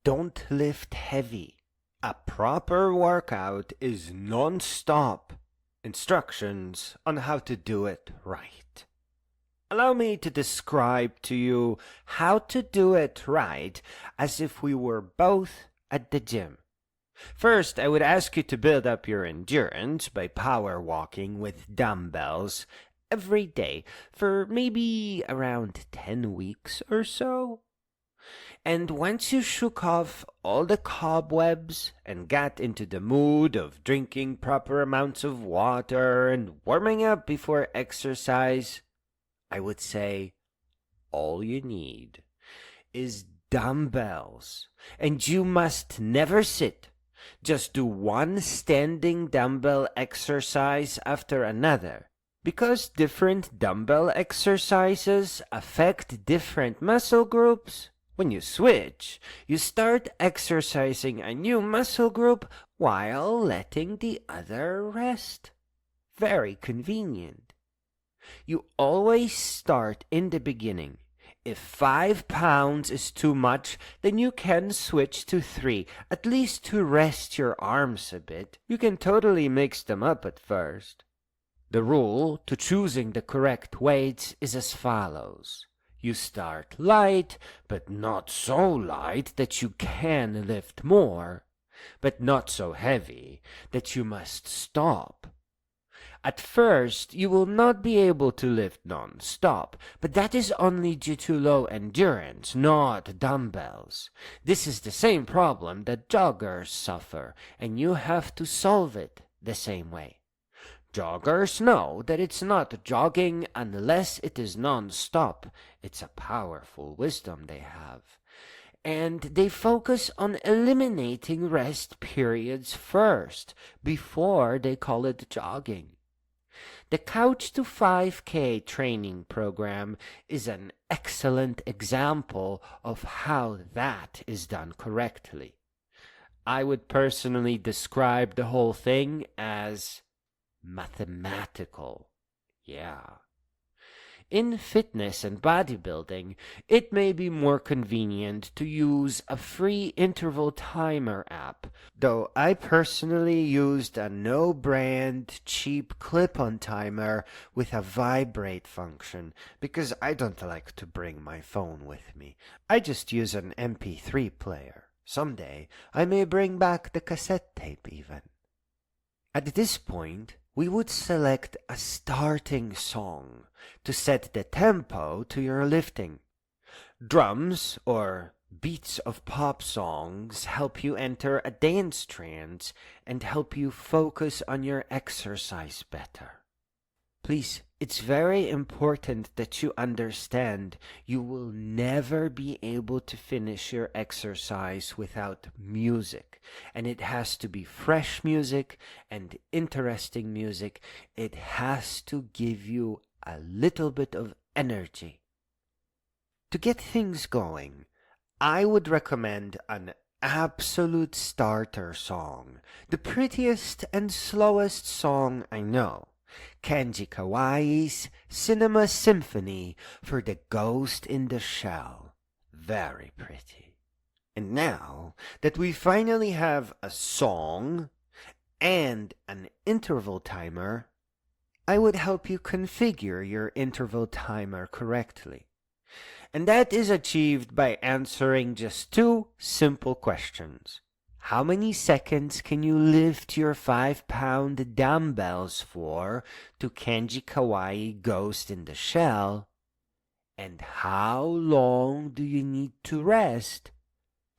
Don't lift heavy. A proper workout is non-stop. Instructions on how to do it right. Allow me to describe to you how to do it right as if we were both at the gym. First, I would ask you to build up your endurance by power walking with dumbbells every day for maybe around 10 weeks or so. And once you shook off all the cobwebs and got into the mood of drinking proper amounts of water and warming up before exercise, I would say all you need is dumbbells. And you must never sit. Just do one standing dumbbell exercise after another, because different dumbbell exercises affect different muscle groups. When you switch, you start exercising a new muscle group while letting the other rest. Very convenient. You always start in the beginning. If 5 pounds is too much, then you can switch to 3, at least to rest your arms a bit. You can totally mix them up at first. The rule to choosing the correct weights is as follows. You start light, but not so light that you can lift more, but not so heavy that you must stop. At first, you will not be able to lift non-stop, but that is only due to low endurance, not dumbbells. This is the same problem that joggers suffer, and you have to solve it the same way. Joggers know that it's not jogging unless it is non-stop. It's a powerful wisdom they have. And they focus on eliminating rest periods first, before they call it jogging. The Couch to 5K training program is an excellent example of how that is done correctly. I would personally describe the whole thing as mathematical. Yeah. In fitness and bodybuilding, it may be more convenient to use a free interval timer app, though I personally used a no-brand, cheap clip-on timer with a vibrate function because I don't like to bring my phone with me. I just use an MP3 player. Someday, I may bring back the cassette tape even. At this point, we would select a starting song to set the tempo to your lifting. Drums or beats of pop songs help you enter a dance trance and help you focus on your exercise better. Please, it's very important that you understand you will never be able to finish your exercise without music. And it has to be fresh music and interesting music. It has to give you a little bit of energy. To get things going, I would recommend an absolute starter song, the prettiest and slowest song I know. Kenji Kawaii's Cinema Symphony for the Ghost in the Shell. Very pretty. And now that we finally have a song and an interval timer, I would help you configure your interval timer correctly. And that is achieved by answering just 2 simple questions. How many seconds can you lift your 5-pound dumbbells for to Kenji Kawaii Ghost in the Shell? And how long do you need to rest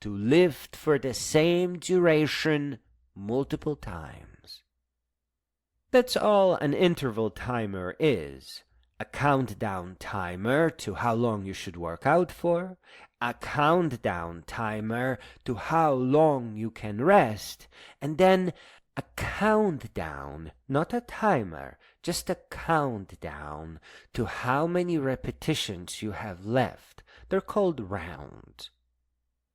to lift for the same duration multiple times? That's all an interval timer is. A countdown timer to how long you should work out for, a countdown timer to how long you can rest, and then a countdown, not a timer, just a countdown to how many repetitions you have left. They're called rounds.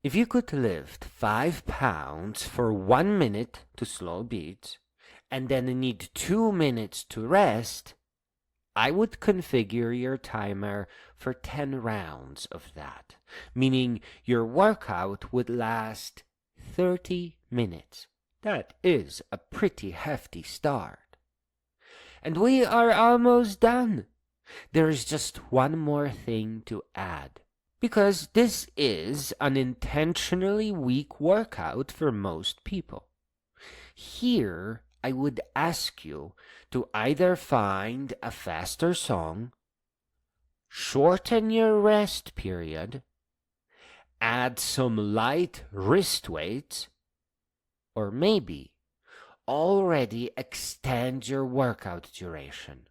If you could lift 5 pounds for 1 minute to slow beats, and then need 2 minutes to rest, I would configure your timer for 10 rounds of that, meaning your workout would last 30 minutes. That is a pretty hefty start. And we are almost done. There is just one more thing to add, because this is an intentionally weak workout for most people. Here, I would ask you to either find a faster song, shorten your rest period, add some light wrist weights, or maybe already extend your workout duration.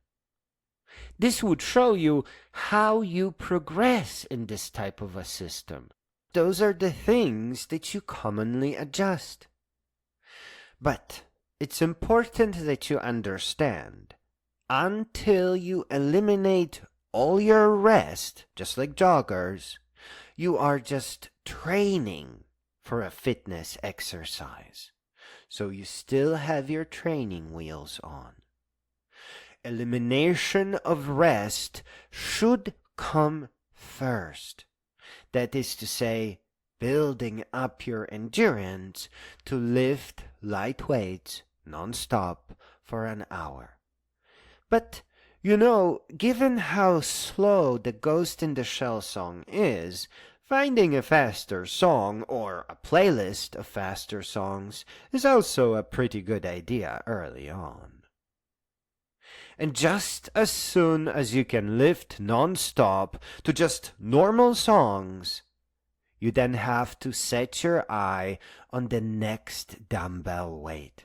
This would show you how you progress in this type of a system. Those are the things that you commonly adjust. But it's important that you understand, until you eliminate all your rest, just like joggers, you are just training for a fitness exercise. So you still have your training wheels on. Elimination of rest should come first. That is to say, building up your endurance to lift light weights non-stop for an hour. But, given how slow the Ghost in the Shell song is, finding a faster song or a playlist of faster songs is also a pretty good idea early on. And just as soon as you can lift non-stop to just normal songs, you then have to set your eye on the next dumbbell weight.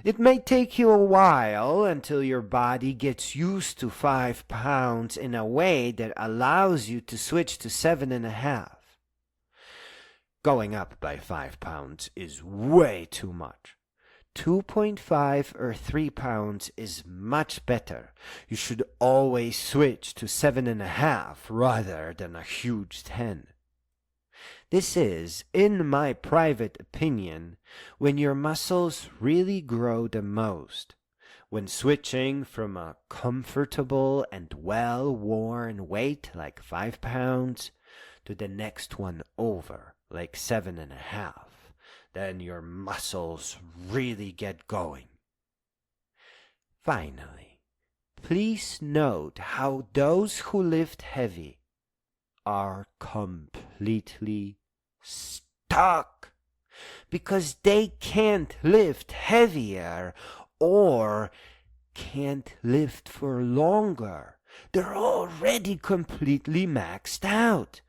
It may take you a while until your body gets used to 5 pounds in a way that allows you to switch to 7.5. Going up by 5 pounds is way too much. 2.5 or 3 pounds is much better. You should always switch to 7.5 rather than a huge 10. This is, in my private opinion, when your muscles really grow the most, when switching from a comfortable and well-worn weight like 5 pounds to the next one over, like 7.5, then your muscles really get going. Finally, please note how those who lift heavy are completely stuck because they can't lift heavier or can't lift for longer. They're already completely maxed out.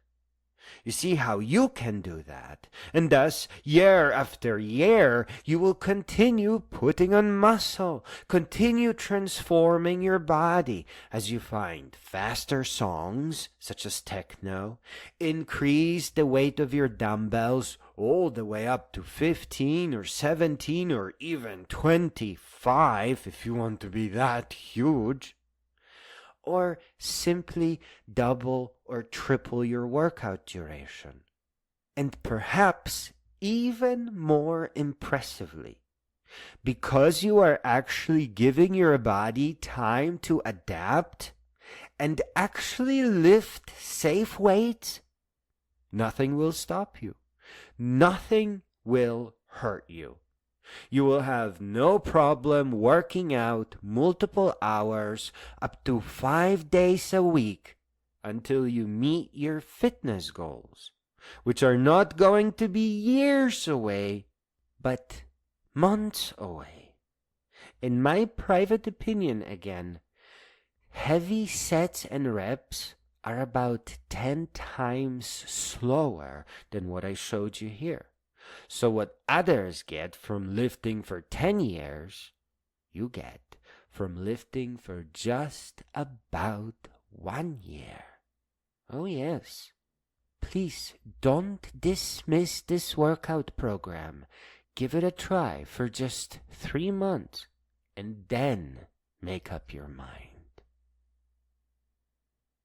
You see how you can do that, and thus, year after year, you will continue putting on muscle, continue transforming your body as you find faster songs, such as techno, increase the weight of your dumbbells all the way up to 15 or 17 or even 25 if you want to be that huge. Or simply double or triple your workout duration. And perhaps even more impressively, because you are actually giving your body time to adapt and actually lift safe weights, nothing will stop you. Nothing will hurt you. You will have no problem working out multiple hours up to 5 days a week until you meet your fitness goals, which are not going to be years away, but months away. In my private opinion again, heavy sets and reps are about 10 times slower than what I showed you here. So what others get from lifting for 10 years, you get from lifting for just about 1 year. Oh yes. Please don't dismiss this workout program. Give it a try for just 3 months and then make up your mind.